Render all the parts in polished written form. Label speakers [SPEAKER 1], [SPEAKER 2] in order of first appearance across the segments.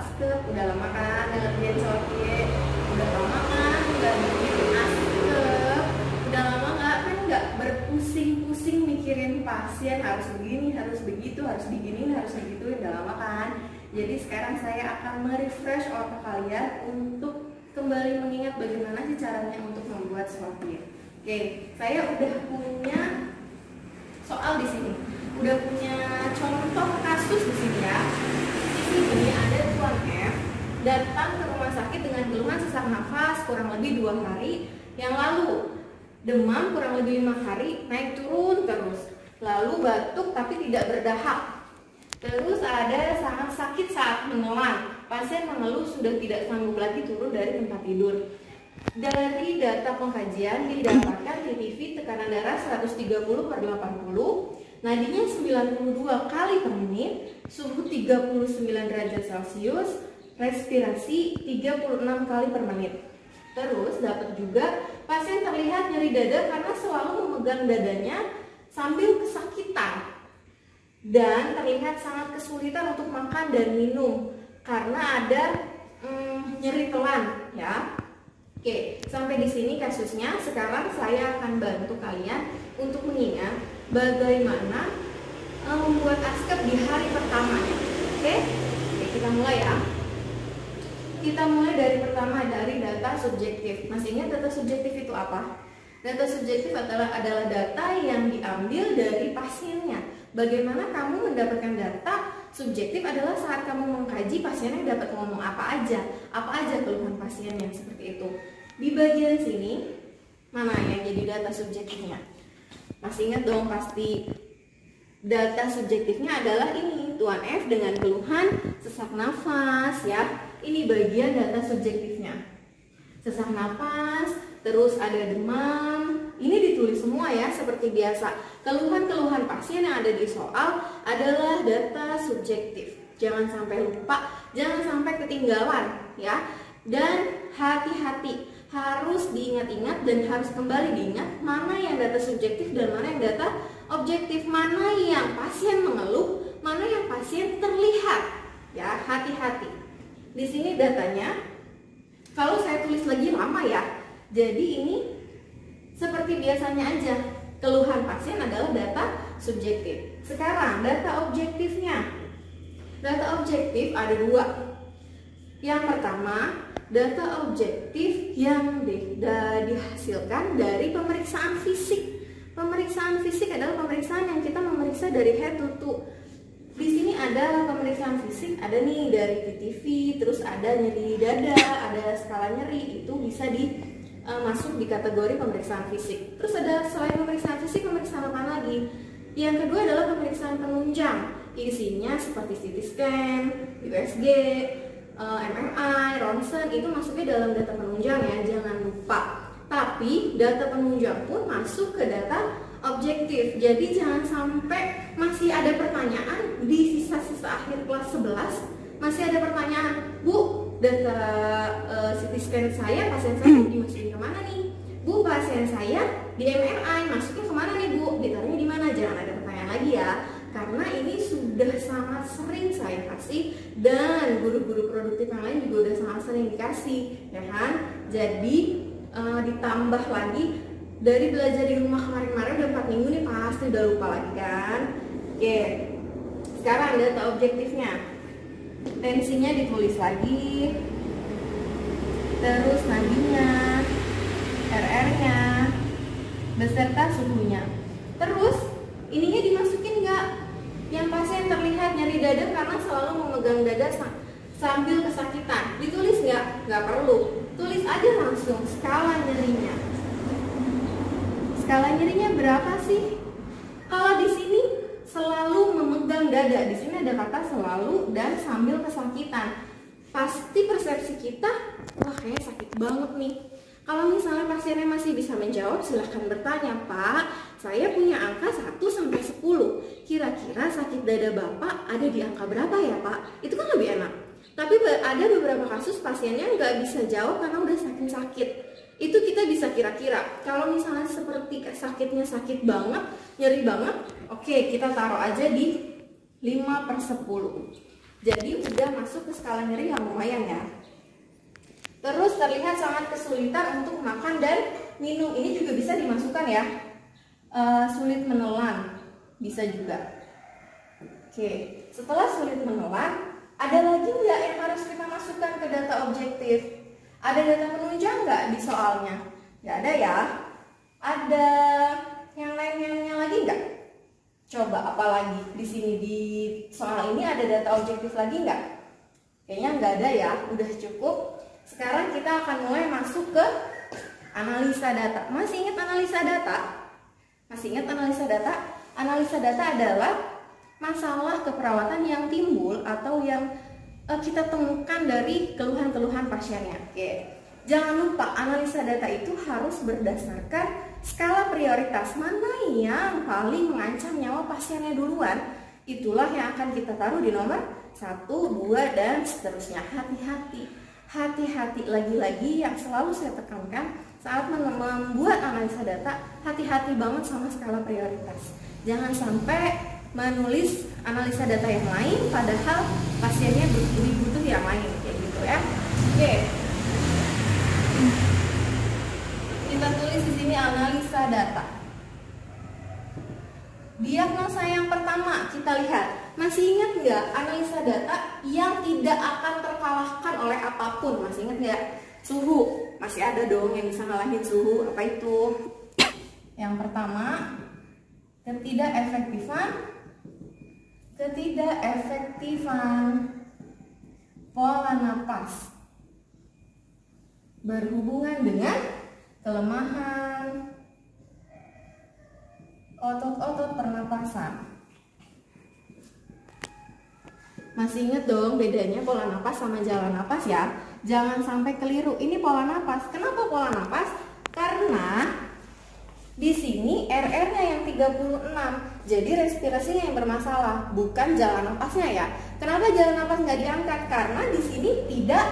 [SPEAKER 1] Askep? Udah lama kan ngerjain Sortie? Udah lama kan nggak bikin Askep? Udah lama nggak berpusing-pusing mikirin pasien harus begini, harus begitu, harus begini, harus begitu? Udah lama kan? Jadi sekarang saya akan merefresh otak kalian untuk kembali mengingat bagaimana sih caranya untuk membuat Sortie. Oke, saya udah punya soal di sini, udah punya contoh kasus di sini ya. Di sini ada tuan F datang ke rumah sakit dengan keluhan sesak nafas kurang lebih 2 hari yang lalu, demam kurang lebih 5 hari, naik turun terus, lalu batuk tapi tidak berdahak, terus ada sangat sakit saat menelan. Pasien mengeluh sudah tidak sanggup lagi turun dari tempat tidur. Dari data pengkajian didapatkan TTV tekanan darah 130/80, nadinya 92 kali per menit, suhu 39 derajat Celcius, respirasi 36 kali per menit. Terus dapat juga pasien terlihat nyeri dada karena selalu memegang dadanya sambil kesakitan dan terlihat sangat kesulitan untuk makan dan minum karena ada nyeri telan ya. Oke, sampai di sini kasusnya. Sekarang saya akan bantu kalian untuk mengingat bagaimana membuat Askep di hari pertamanya. Oke, kita mulai ya. Kita mulai dari pertama, dari data subjektif. Masih ingat data subjektif itu apa? Data subjektif adalah data yang diambil dari pasiennya. Bagaimana kamu mendapatkan data subjektif adalah saat kamu mengkaji pasiennya dapat ngomong apa aja keluhan pasiennya, seperti itu. Di bagian sini mana yang jadi data subjektifnya? Masih ingat dong pasti. Data subjektifnya adalah ini, tuan F dengan keluhan sesak nafas ya. Ini bagian data subjektifnya. Sesak nafas, terus ada demam. Ini ditulis semua ya seperti biasa. Keluhan-keluhan pasien yang ada di soal adalah data subjektif. Jangan sampai lupa, jangan sampai ketinggalan ya. Dan hati-hati, harus diingat-ingat dan harus kembali diingat mana yang data subjektif dan mana yang data objektif, mana yang pasien mengeluh, mana yang pasien terlihat ya. Hati-hati. Di sini datanya kalau saya tulis lagi lama ya. Jadi ini seperti biasanya aja, keluhan pasien adalah data subjektif. Sekarang data objektifnya. Data objektif ada 2. Yang pertama, data objektif yang dihasilkan dari pemeriksaan fisik. Pemeriksaan fisik adalah pemeriksaan yang kita memeriksa dari head to toe. Di sini ada pemeriksaan fisik, ada nih dari PTV, terus ada nyeri dada, ada skala nyeri, itu bisa masuk di kategori pemeriksaan fisik. Terus ada selain pemeriksaan fisik, pemeriksaan apa lagi? Yang kedua adalah pemeriksaan penunjang. Isinya seperti CT scan, USG, MRI, ronsen, itu masuknya dalam data penunjang ya, jangan lupa. Tapi data penunjang pun masuk ke data objektif. Jadi jangan sampai masih ada pertanyaan di sisa-sisa akhir kelas 11, masih ada pertanyaan, Bu, data CT scan saya, pasien saya dimasukin kemana nih? Bu, pasien saya di MRI masuknya kemana nih Bu? Ditaruhnya di mana? Jangan ada pertanyaan lagi ya. Karena ini sudah sangat sering saya kasih dan guru-guru produktif yang lain juga udah sangat sering dikasih, ya kan? Jadi ditambah lagi dari belajar di rumah kemarin-kemarin udah 4 minggu nih, pasti udah lupa lagi kan? Oke, sekarang data objektifnya. Tensinya ditulis lagi, terus nadinya, RR-nya, beserta suhunya. Terus ininya dimasukin nggak? Yang pasien terlihat nyeri dada karena selalu memegang dada sambil kesakitan. Ditulis nggak? Nggak perlu. Tulis aja langsung skala nyerinya. Skala nyerinya berapa sih? Kalau di sini selalu memegang dada, di sini ada kata selalu dan sambil kesakitan. Pasti persepsi kita, wah kayaknya sakit banget nih. Kalau misalnya pasiennya masih bisa menjawab, silahkan bertanya, Pak, saya punya angka 1 sampai 10. Kira-kira sakit dada Bapak ada di angka berapa ya Pak? Itu kan lebih enak. Tapi ada beberapa kasus pasiennya nggak bisa jawab karena udah saking sakit. Itu kita bisa kira-kira. Kalau misalnya seperti sakitnya sakit banget, nyeri banget, oke, kita taruh aja di 5/10. Jadi udah masuk ke skala nyeri yang lumayan ya. Terus terlihat sangat kesulitan untuk makan dan minum. Ini juga bisa dimasukkan ya. Sulit menelan bisa juga. Oke, setelah sulit menelan, ada lagi nggak yang harus kita masukkan ke data objektif? Ada data penunjang nggak di soalnya? Nggak ada ya. Ada yang lainnya lagi nggak? Coba apa lagi? Di sini di soal ini ada data objektif lagi nggak? Kayaknya nggak ada ya. Udah cukup. Sekarang kita akan mulai masuk ke analisa data. Masih ingat analisa data? Masih ingat analisa data? Analisa data adalah masalah keperawatan yang timbul atau yang kita temukan dari keluhan-keluhan pasiennya. Oke. Jangan lupa analisa data itu harus berdasarkan skala prioritas, mana yang paling mengancam nyawa pasiennya duluan. Itulah yang akan kita taruh di nomor 1, 2, dan seterusnya. Hati-hati. Hati-hati, lagi-lagi yang selalu saya tekankan saat membuat analisa data, hati-hati banget sama skala prioritas. Jangan sampai menulis analisa data yang lain padahal pasiennya butuh yang lain, kayak gitu ya. Oke. Kita tulis di sini analisa data. Diagnosa yang pertama kita lihat. Masih ingat nggak analisa data yang tidak akan terkalahkan oleh apapun? Masih ingat nggak? Suhu. Masih ada dong yang bisa ngalahin suhu. Apa itu? Yang pertama, ketidakefektifan pola napas berhubungan dengan kelemahan otot-otot pernapasan. Masih ingat dong bedanya pola napas sama jalan napas ya? Jangan sampai keliru. Ini pola napas. Kenapa pola napas? Karena di sini RR-nya yang 36. Jadi respirasinya yang bermasalah, bukan jalan napasnya ya. Kenapa jalan napas nggak diangkat? Karena di sini tidak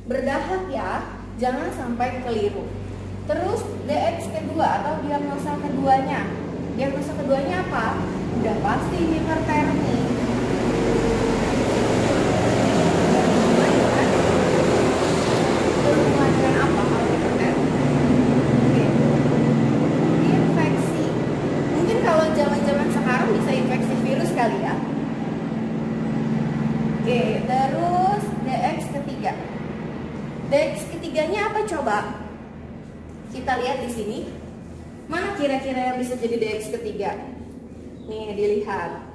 [SPEAKER 1] berdahak ya. Jangan sampai keliru. Terus DX kedua atau diagnosa keduanya. Diagnosa keduanya apa? Udah pasti hipertermi. Berhubungan dengan apa kalau hipertermi? Oke. Infeksi. Mungkin kalau zaman-zaman sekarang bisa infeksi virus kali ya. Oke, terus DX ketiga. DX ketiganya apa coba? Kita lihat di sini. Mana kira-kira yang bisa jadi DX ketiga? Nih, dilihat.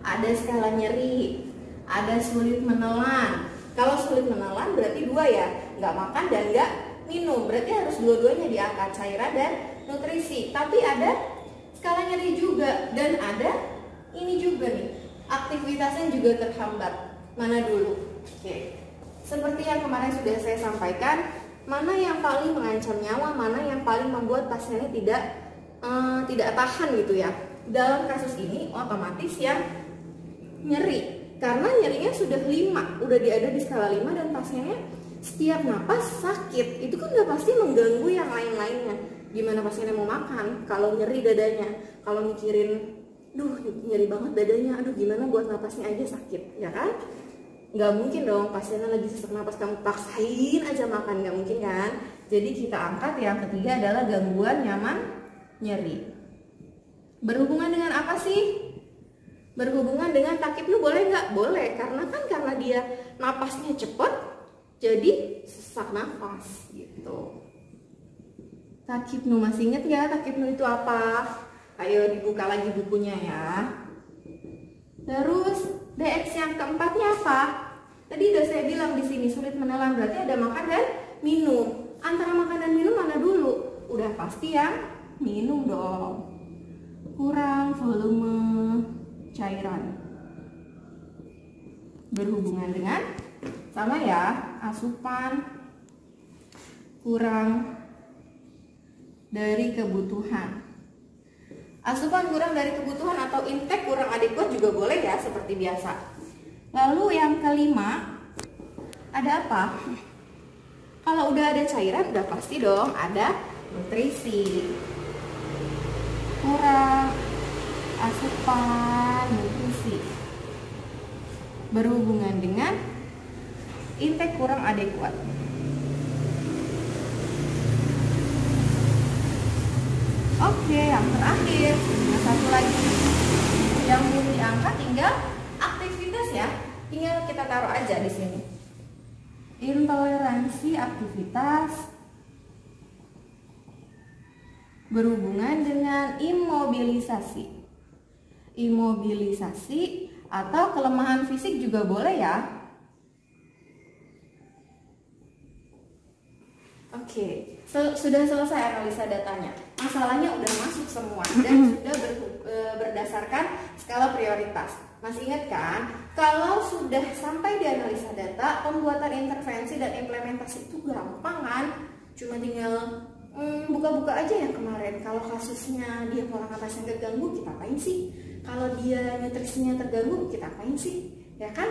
[SPEAKER 1] Ada skala nyeri, ada sulit menelan. Kalau sulit menelan berarti 2 ya, nggak makan dan nggak minum. Berarti harus dua-duanya diangkat, cairan dan nutrisi. Tapi ada skala nyeri juga dan ada ini juga nih, aktivitasnya juga terhambat. Mana dulu? Oke. Seperti yang kemarin sudah saya sampaikan, mana yang paling mengancam nyawa, mana yang paling membuat pasiennya tidak tahan gitu ya. Dalam kasus ini otomatis yang nyeri, karena nyerinya sudah 5, udah ada di skala 5 dan pasiennya setiap napas sakit. Itu kan udah pasti mengganggu yang lain-lainnya. Gimana pasiennya mau makan kalau nyeri dadanya? Kalau mikirin, duh nyeri banget dadanya, aduh gimana buat napasnya aja sakit, ya kan? Nggak mungkin dong pasiennya lagi sesak napas kamu paksain aja makan, nggak mungkin kan? Jadi kita angkat yang ketiga adalah gangguan nyaman nyeri. Berhubungan dengan apa sih? Berhubungan dengan takipnu boleh nggak? Boleh, karena dia napasnya cepet, jadi sesak napas gitu. Takipnu masih inget nggak? Takipnu itu apa? Ayo dibuka lagi bukunya ya. Terus DX yang keempatnya apa? Tadi udah saya bilang di sini sulit menelan, berarti ada makan dan minum. Antara makan dan minum mana dulu? Udah pasti yang minum dong. Kurang volume cairan. Berhubungan dengan sama ya, asupan kurang dari kebutuhan. Asupan kurang dari kebutuhan atau intake kurang adekuat juga boleh ya, seperti biasa. Lalu yang kelima, ada apa? Kalau udah ada cairan, udah pasti dong ada nutrisi. Kurang asupan nutrisi. berhubungan dengan intake kurang adekuat. Oke, yang terakhir, satu lagi yang belum diangkat tinggal aktivitas ya. Tinggal kita taruh aja di sini. Intoleransi aktivitas berhubungan dengan imobilisasi. Imobilisasi atau kelemahan fisik juga boleh ya. Oke, sudah selesai analisa datanya. Masalahnya udah masuk semua dan sudah berdasarkan skala prioritas. Masih ingat kan? Kalau sudah sampai di analisa data, pembuatan intervensi dan implementasi itu gampang kan? Cuma tinggal buka-buka aja yang kemarin. Kalau kasusnya dia pola napas yang terganggu, kita apain sih? Kalau dia nutrisinya terganggu, kita apain sih? Ya kan?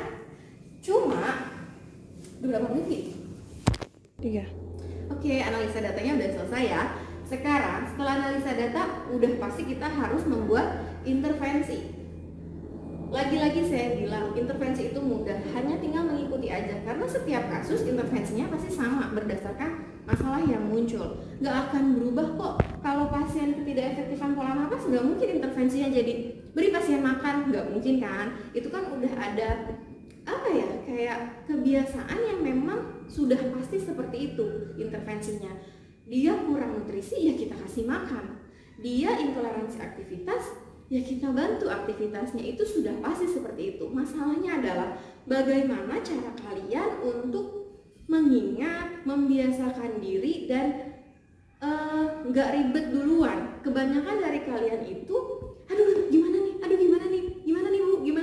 [SPEAKER 1] Cuma berapa menit? 3. Oke, analisa datanya udah selesai ya. Sekarang setelah analisa data, udah pasti kita harus membuat intervensi. Lagi-lagi saya bilang, intervensi itu mudah, hanya tinggal mengikuti aja. Karena setiap kasus intervensinya pasti sama berdasarkan masalah yang muncul. Nggak akan berubah kok. Kalau pasien ketidakefektifan pola nafas, nggak mungkin intervensinya jadi beri pasien makan, nggak mungkin kan? Itu kan udah ada kayak kebiasaan yang memang sudah pasti seperti itu intervensinya. Dia kurang nutrisi, ya kita kasih makan. Dia intoleransi aktivitas, ya kita bantu aktivitasnya. Itu sudah pasti seperti itu. Masalahnya adalah bagaimana cara kalian untuk mengingat, membiasakan diri dan nggak ribet duluan. Kebanyakan dari kalian itu, aduh gimana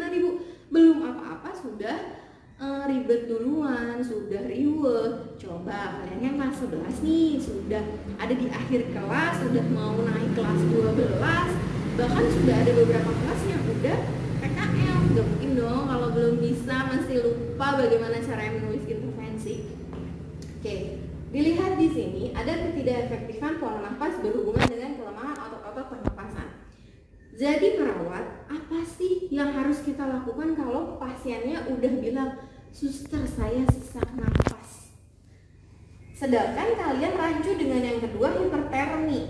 [SPEAKER 1] nih bu, belum apa-apa sudah ribet duluan, sudah riweh. Coba kalian yang kelas 11 nih, sudah ada di akhir kelas, sudah mau naik kelas 12, bahkan sudah ada beberapa kelas yang udah PKL. Gak mungkin dong kalau belum bisa, masih lupa bagaimana cara menulis intervensi. Oke, dilihat di sini ada ketidakefektifan pola nafas berhubungan dengan kelemahan otot-otot pernapasan. Jadi perawat, apa sih yang harus kita lakukan kalau pasiennya udah bilang, suster saya sesak nafas, sedangkan kalian rancu dengan yang kedua hipertermi?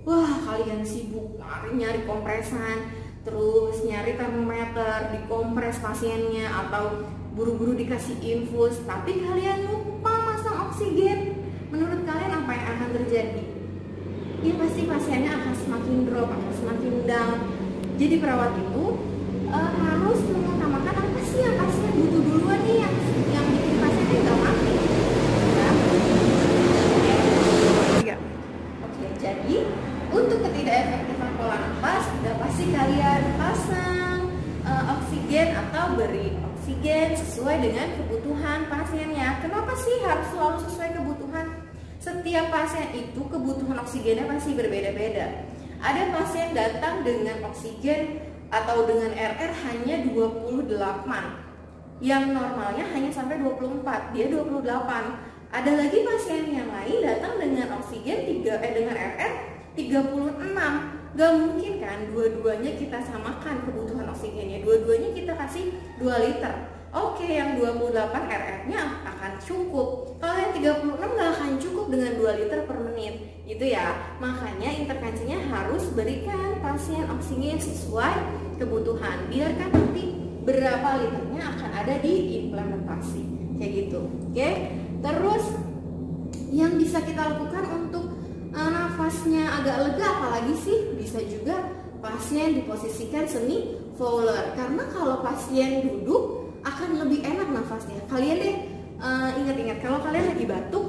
[SPEAKER 1] Wah, kalian sibuk nyari kompresan, terus nyari termometer, dikompres pasiennya, atau buru-buru dikasih infus, tapi kalian lupa masang oksigen. Menurut kalian apa yang akan terjadi? Ya pasti pasiennya akan semakin drop, akan semakin down. Jadi perawat itu harus mengutamakan apa sih yang pasien butuh duluan nih, yang bikin pasiennya nggak mati. Ya. Oke, jadi untuk ketidakefektifan pola nafas, udah pasti kalian pasang oksigen atau beri oksigen sesuai dengan kebutuhan pasiennya. Kenapa sih harus selalu sesuai kebutuhan? Setiap pasien itu kebutuhan oksigennya pasti berbeda-beda. Ada pasien datang dengan oksigen atau dengan RR hanya 28, yang normalnya hanya sampai 24, dia 28. Ada lagi pasien yang lain datang dengan oksigen dengan RR 36. Gak mungkin kan dua-duanya kita samakan kebutuhan oksigennya, dua-duanya kita kasih 2 liter. Oke, yang 28 RR-nya akan cukup. Kalau yang 36 nggak akan cukup dengan 2 liter per menit, gitu ya. Makanya intervensinya harus berikan pasien oksigen sesuai kebutuhan. Biarkan nanti berapa liternya akan ada di implementasi, kayak gitu. Oke. Terus yang bisa kita lakukan untuk nafasnya agak lega, apalagi sih? Bisa juga pasien diposisikan semi fowler, karena kalau pasien duduk akan lebih enak nafasnya. Kalian deh ingat-ingat, kalau kalian lagi batuk,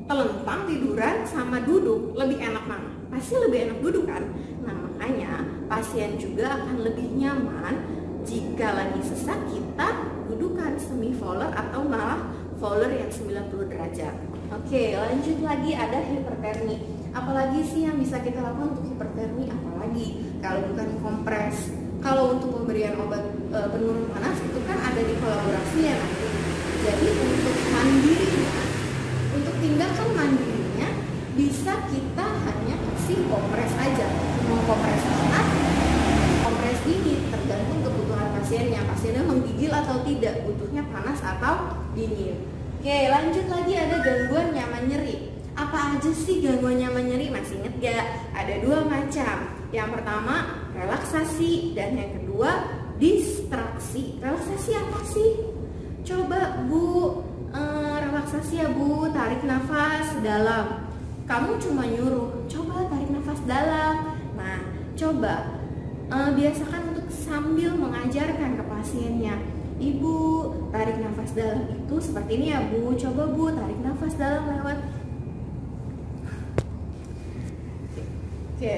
[SPEAKER 1] telentang tiduran sama duduk, lebih enak mana? Pasti lebih enak duduk kan? Nah, makanya pasien juga akan lebih nyaman jika lagi sesak kita dudukan semi fowler atau malah fowler yang 90 derajat. Oke, lanjut lagi, ada hipertermi. Apalagi sih yang bisa kita lakukan untuk hipertermi? Apalagi kalau bukan kompres. Kalau untuk pemberian obat penurun panas itu kan ada di kolaborasinya nanti. Jadi untuk mandirinya, untuk tindakan mandirinya bisa kita hanya kasih kompres aja. Mau kompres panas, kompres dingin, tergantung kebutuhan pasien pasiennya menggigil atau tidak, butuhnya panas atau dingin. Oke, lanjut lagi, ada gangguan nyaman nyeri. Apa aja sih gangguan nyaman nyeri? Masih inget gak? Ada 2 macam. Yang pertama relaksasi dan yang kedua distraksi. Relaksasi apa sih? Coba Bu, relaksasi ya Bu, tarik nafas dalam. Kamu cuma nyuruh, coba tarik nafas dalam. Nah, coba biasakan untuk sambil mengajarkan ke pasiennya. Ibu, tarik nafas dalam itu seperti ini ya Bu. Coba Bu, tarik nafas dalam lewat. Oke.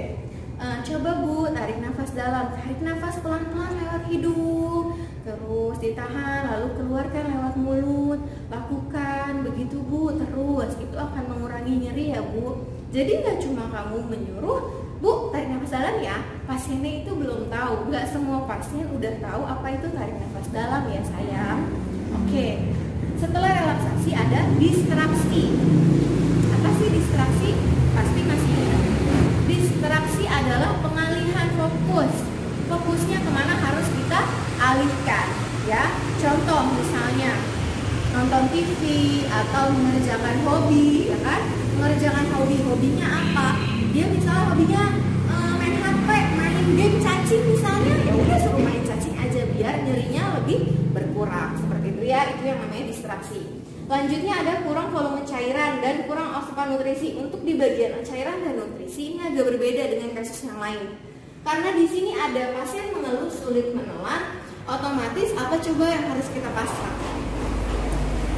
[SPEAKER 1] Coba Bu, tarik nafas dalam. Tarik nafas pelan-pelan lewat hidung. Terus ditahan, lalu keluarkan lewat mulut. Lakukan begitu Bu, terus. Itu akan mengurangi nyeri ya Bu. Jadi nggak cuma kamu menyuruh, Bu, tarik nafas dalam ya. Pasiennya itu belum tahu. Nggak semua pasien udah tahu apa itu tarik nafas dalam ya sayang. Oke. Setelah relaksasi ada distraksi. Apa sih distraksi? Pasti masih ingat. Distraksi adalah pengalihan fokus. Fokusnya kemana harus kita alihkan ya. Contoh misalnya nonton TV atau mengerjakan hobi ya kan. Mengerjakan hobinya apa? Dia misalnya hobinya main HP, main game cacing misalnya, ya udah suruh main cacing aja biar nyerinya lebih berkurang. Seperti itu ya, itu yang namanya distraksi. Lanjutnya ada kurang volume cairan dan kurang asupan nutrisi. Untuk di bagian cairan dan nutrisi ini agak berbeda dengan kasus yang lain. Karena di sini ada pasien mengeluh sulit menelan, otomatis apa coba yang harus kita pasang?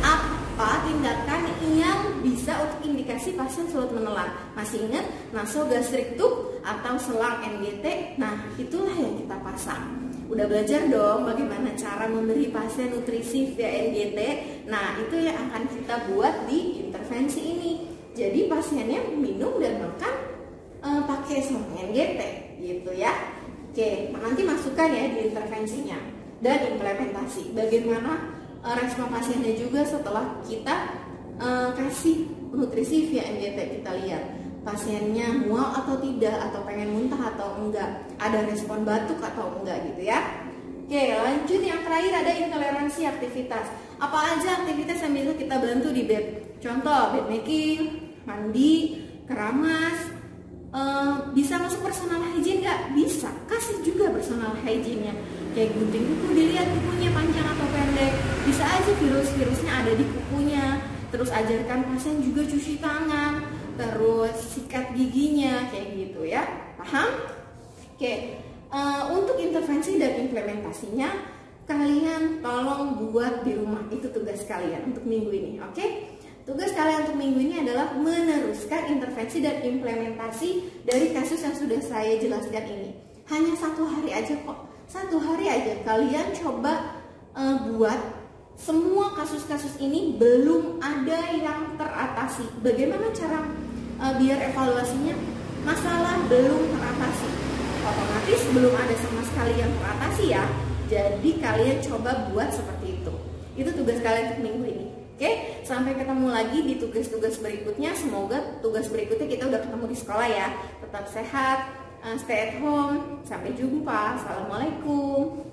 [SPEAKER 1] Apa tindakan yang bisa untuk indikasi pasien sulit menelan? Masih ingat nasogastrik tube atau selang NGT? Nah, itulah yang kita pasang. Udah belajar dong bagaimana cara memberi pasien nutrisi via NGT. Nah, itu yang akan kita buat di intervensi ini. Jadi pasiennya minum dan makan pakai selang NGT gitu ya. Oke, nanti masukkan ya di intervensinya dan implementasi. Bagaimana respon pasiennya juga setelah kita kasih nutrisi via NGT. Kita lihat pasiennya mual atau tidak, atau pengen muntah atau enggak, ada respon batuk atau enggak gitu ya. Oke, lanjut yang terakhir ada intoleransi aktivitas. Apa aja aktivitas yang bisa kita bantu di bed? Contoh bed making, mandi, keramas. Bisa masuk personal hygiene nggak? Bisa, kasih juga personal hygiene-nya. Kayak gunting kuku, dilihat kukunya panjang atau pendek. Bisa aja virus-virusnya ada di kukunya. Terus ajarkan pasien juga cuci tangan, terus sikat giginya, kayak gitu ya. Paham? Oke, untuk intervensi dan implementasinya kalian tolong buat di rumah. Itu tugas kalian untuk minggu ini, oke? Tugas kalian untuk minggu ini adalah meneruskan intervensi dan implementasi dari kasus yang sudah saya jelaskan ini. Hanya 1 hari aja kok. 1 hari aja kalian coba buat. Semua kasus-kasus ini belum ada yang teratasi. Bagaimana cara biar evaluasinya? Masalah belum teratasi, otomatis belum ada sama sekali yang teratasi ya. Jadi kalian coba buat seperti itu. Itu tugas kalian untuk minggu ini. Oke, sampai ketemu lagi di tugas-tugas berikutnya. Semoga tugas berikutnya kita udah ketemu di sekolah ya. Tetap sehat, stay at home. Sampai jumpa. Assalamualaikum.